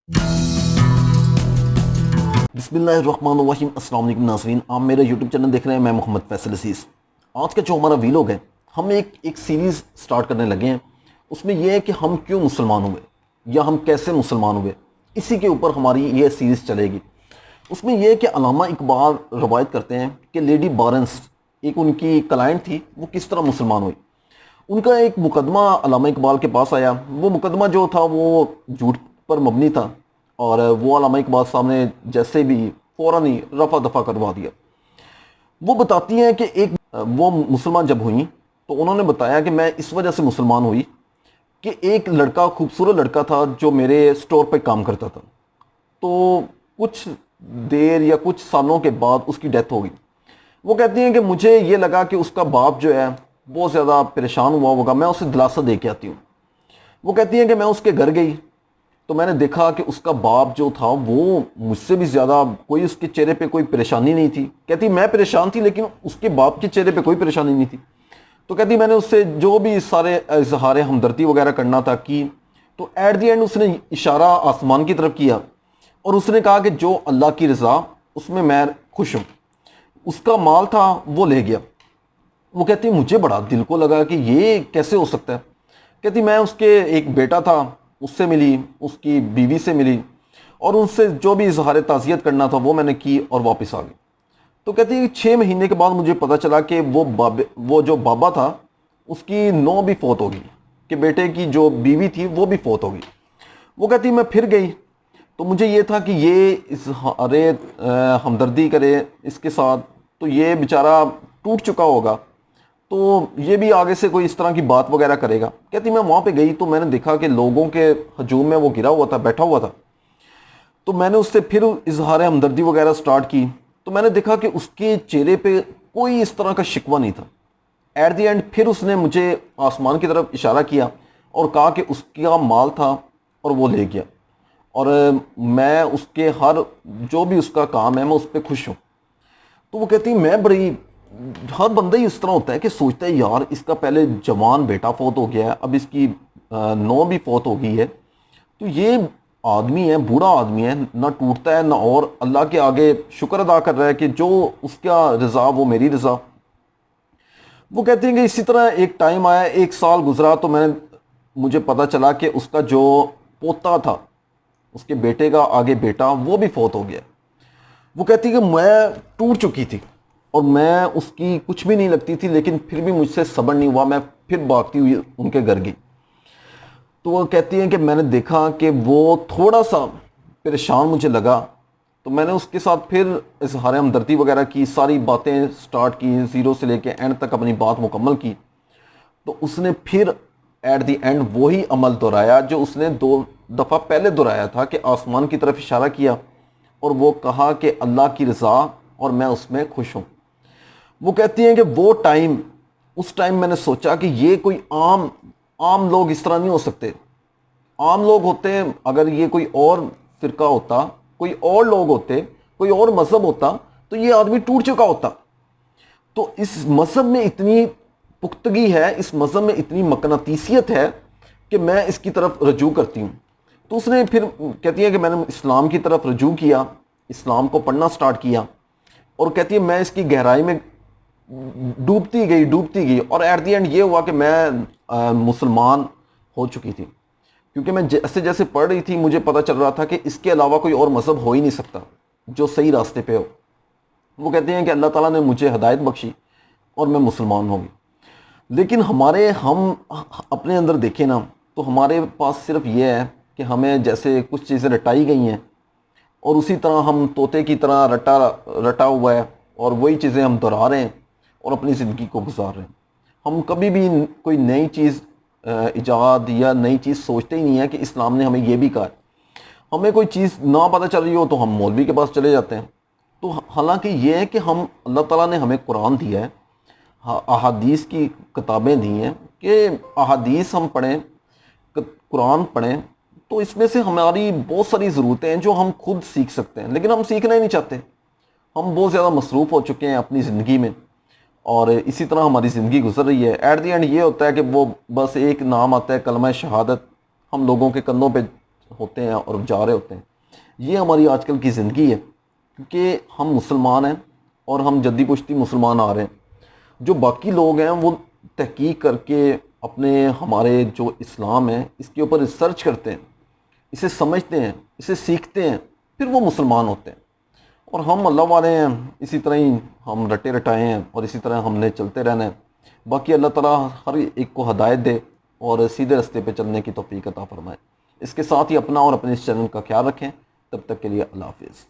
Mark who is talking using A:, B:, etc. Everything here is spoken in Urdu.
A: بسم اللہ الرحمن الرحیم۔ السلام علیکم ناظرین، آپ میرا یوٹیوب چینل دیکھ رہے ہیں، میں محمد فیصل عزیز۔ آج کا جو ہمارا ویلوگ ہے، ہم ایک سیریز سٹارٹ کرنے لگے ہیں۔ اس میں یہ ہے کہ ہم کیوں مسلمان ہوئے یا ہم کیسے مسلمان ہوئے، اسی کے اوپر ہماری یہ سیریز چلے گی۔ اس میں یہ ہے کہ علامہ اقبال روایت کرتے ہیں کہ لیڈی بارنس ایک ان کی کلائنٹ تھی، وہ کس طرح مسلمان ہوئی۔ ان کا ایک مقدمہ علامہ اقبال کے پاس آیا۔ وہ مقدمہ جو تھا وہ جھوٹ پر مبنی تھا، اور وہ علامہ اقبال صاحب نے جیسے بھی فوراً ہی رفع دفع کروا دیا۔ وہ بتاتی ہیں کہ وہ مسلمان جب ہوئیں تو انہوں نے بتایا کہ میں اس وجہ سے مسلمان ہوئی کہ ایک لڑکا، خوبصورت لڑکا تھا جو میرے سٹور پہ کام کرتا تھا، تو کچھ دیر یا کچھ سالوں کے بعد اس کی ڈیتھ ہو گئی۔ وہ کہتی ہیں کہ مجھے یہ لگا کہ اس کا باپ جو ہے بہت زیادہ پریشان ہوا ہوگا، میں اسے دلاسا دے کے آتی ہوں۔ وہ کہتی ہیں کہ میں اس کے گھر گئی تو میں نے دیکھا کہ اس کا باپ جو تھا وہ مجھ سے بھی زیادہ، کوئی اس کے چہرے پہ کوئی پریشانی نہیں تھی۔ کہتی میں پریشان تھی لیکن اس کے باپ کے چہرے پہ کوئی پریشانی نہیں تھی۔ تو کہتی میں نے اس سے جو بھی سارے اظہار ہمدردی وغیرہ کرنا تھا کی، تو ایٹ دی اینڈ اس نے اشارہ آسمان کی طرف کیا اور اس نے کہا کہ جو اللہ کی رضا، اس میں خوش ہوں۔ اس کا مال تھا وہ لے گیا۔ وہ کہتی مجھے بڑا دل کو لگا کہ یہ کیسے ہو سکتا ہے۔ کہتی میں اس کے ایک بیٹا تھا، اس سے ملی، اس کی بیوی سے ملی، اور ان سے جو بھی اظہار تعزیت کرنا تھا وہ میں نے کی اور واپس آ گئی۔ تو کہتی ہے 6 مہینے کے بعد مجھے پتہ چلا کہ وہ جو بابا تھا اس کی نو بھی فوت ہو گئی، کہ بیٹے کی جو بیوی تھی وہ بھی فوت ہو گئی۔ وہ کہتی میں پھر گئی تو مجھے یہ تھا کہ یہ اظہار ہمدردی کرے اس کے ساتھ، تو یہ بیچارہ ٹوٹ چکا ہوگا، تو یہ بھی آگے سے کوئی اس طرح کی بات وغیرہ کرے گا۔ کہتی میں وہاں پہ گئی تو میں نے دیکھا کہ لوگوں کے ہجوم میں وہ گرا ہوا تھا، بیٹھا ہوا تھا۔ تو میں نے اس سے پھر اظہار ہمدردی وغیرہ سٹارٹ کی، تو میں نے دیکھا کہ اس کے چہرے پہ کوئی اس طرح کا شکوہ نہیں تھا۔ ایٹ دی اینڈ پھر اس نے مجھے آسمان کی طرف اشارہ کیا اور کہا کہ اس کا مال تھا اور وہ لے گیا، اور میں اس کے ہر جو بھی اس کا کام ہے میں اس پہ خوش ہوں۔ تو وہ کہتی میں بڑی، ہر بندہ ہی اس طرح ہوتا ہے کہ سوچتا ہے یار اس کا پہلے جوان بیٹا فوت ہو گیا ہے، اب اس کی نو بھی فوت ہو گئی ہے، تو یہ آدمی ہے، بوڑھا آدمی ہے، نہ ٹوٹتا ہے نہ، اور اللہ کے آگے شکر ادا کر رہا ہے کہ جو اس کا رضا وہ میری رضا۔ وہ کہتے ہیں کہ اسی طرح ایک ٹائم آیا، 1 سال گزرا، تو مجھے پتہ چلا کہ اس کا جو پوتا تھا، اس کے بیٹے کا آگے بیٹا، وہ بھی فوت ہو گیا۔ وہ کہتی کہ میں ٹوٹ چکی تھی اور میں اس کی کچھ بھی نہیں لگتی تھی، لیکن پھر بھی مجھ سے صبر نہیں ہوا، میں پھر بھاگتی ہوئی ان کے گھر گئی۔ تو وہ کہتی ہیں کہ میں نے دیکھا کہ وہ تھوڑا سا پریشان مجھے لگا، تو میں نے اس کے ساتھ پھر اظہار ہمدردی وغیرہ کی، ساری باتیں سٹارٹ کی، زیرو سے لے کے اینڈ تک اپنی بات مکمل کی۔ تو اس نے پھر ایٹ دی اینڈ وہی عمل دہرایا جو اس نے 2 دفعہ پہلے دہرایا تھا، کہ آسمان کی طرف اشارہ کیا اور وہ کہا کہ اللہ کی رضا اور میں اس میں خوش ہوں۔ وہ کہتی ہیں کہ وہ ٹائم، اس ٹائم میں نے سوچا کہ یہ کوئی عام لوگ اس طرح نہیں ہو سکتے۔ عام لوگ ہوتے ہیں، اگر یہ کوئی اور فرقہ ہوتا، کوئی اور لوگ ہوتے، کوئی اور مذہب ہوتا، تو یہ آدمی ٹوٹ چکا ہوتا۔ تو اس مذہب میں اتنی پختگی ہے، اس مذہب میں اتنی مقناطیسیت ہے کہ میں اس کی طرف رجوع کرتی ہوں۔ تو اس نے پھر کہتی ہے کہ میں نے اسلام کی طرف رجوع کیا، اسلام کو پڑھنا سٹارٹ کیا، اور کہتی ہے میں اس کی گہرائی میں ڈوبتی گئی، اور ایٹ دی اینڈ یہ ہوا کہ میں مسلمان ہو چکی تھی، کیونکہ میں جیسے جیسے پڑھ رہی تھی مجھے پتہ چل رہا تھا کہ اس کے علاوہ کوئی اور مذہب ہو ہی نہیں سکتا جو صحیح راستے پہ ہو۔ وہ کہتے ہیں کہ اللہ تعالیٰ نے مجھے ہدایت بخشی اور میں مسلمان ہو گئی۔ لیکن ہم اپنے اندر دیکھیں نا، تو ہمارے پاس صرف یہ ہے کہ ہمیں جیسے کچھ چیزیں رٹائی گئی ہیں اور اسی طرح ہم طوطے کی طرح رٹا ہوا ہے، اور وہی چیزیں ہم دہرا رہے ہیں اور اپنی زندگی کو گزار رہے ہیں۔ ہم کبھی بھی کوئی نئی چیز ایجاد یا نئی چیز سوچتے ہی نہیں ہے کہ اسلام نے ہمیں یہ بھی کہا ہے۔ ہمیں کوئی چیز نہ پتہ چل رہی ہو تو ہم مولوی کے پاس چلے جاتے ہیں۔ تو حالانکہ یہ ہے کہ اللہ تعالیٰ نے ہمیں قرآن دیا ہے، احادیث کی کتابیں دی ہیں، کہ احادیث ہم پڑھیں، قرآن پڑھیں، تو اس میں سے ہماری بہت ساری ضرورتیں ہیں جو ہم خود سیکھ سکتے ہیں، لیکن ہم سیکھنا ہی نہیں چاہتے۔ ہم بہت زیادہ مصروف ہو چکے ہیں اپنی زندگی میں، اور اسی طرح ہماری زندگی گزر رہی ہے۔ ایٹ دی اینڈ یہ ہوتا ہے کہ وہ بس ایک نام آتا ہے کلمہ شہادت، ہم لوگوں کے کندھوں پہ ہوتے ہیں اور جا رہے ہوتے ہیں. یہ ہماری آج کل کی زندگی ہے، کیونکہ ہم مسلمان ہیں اور ہم جدی پشتی مسلمان آ رہے ہیں. جو باقی لوگ ہیں وہ تحقیق کر کے اپنے ہمارے جو اسلام ہے اس کے اوپر ریسرچ کرتے ہیں، اسے سمجھتے ہیں، اسے سیکھتے ہیں، پھر وہ مسلمان ہوتے ہیں. اور ہم اللہ والے ہیں، اسی طرح ہی ہم رٹے رٹائے ہیں اور اسی طرح ہم نے چلتے رہنا ہے. باقی اللہ تعالیٰ ہر ایک کو ہدایت دے اور سیدھے رستے پہ چلنے کی توفیق عطا فرمائے. اس کے ساتھ ہی اپنا اور اپنے اس چینل کا خیال رکھیں. تب تک کے لیے اللہ حافظ.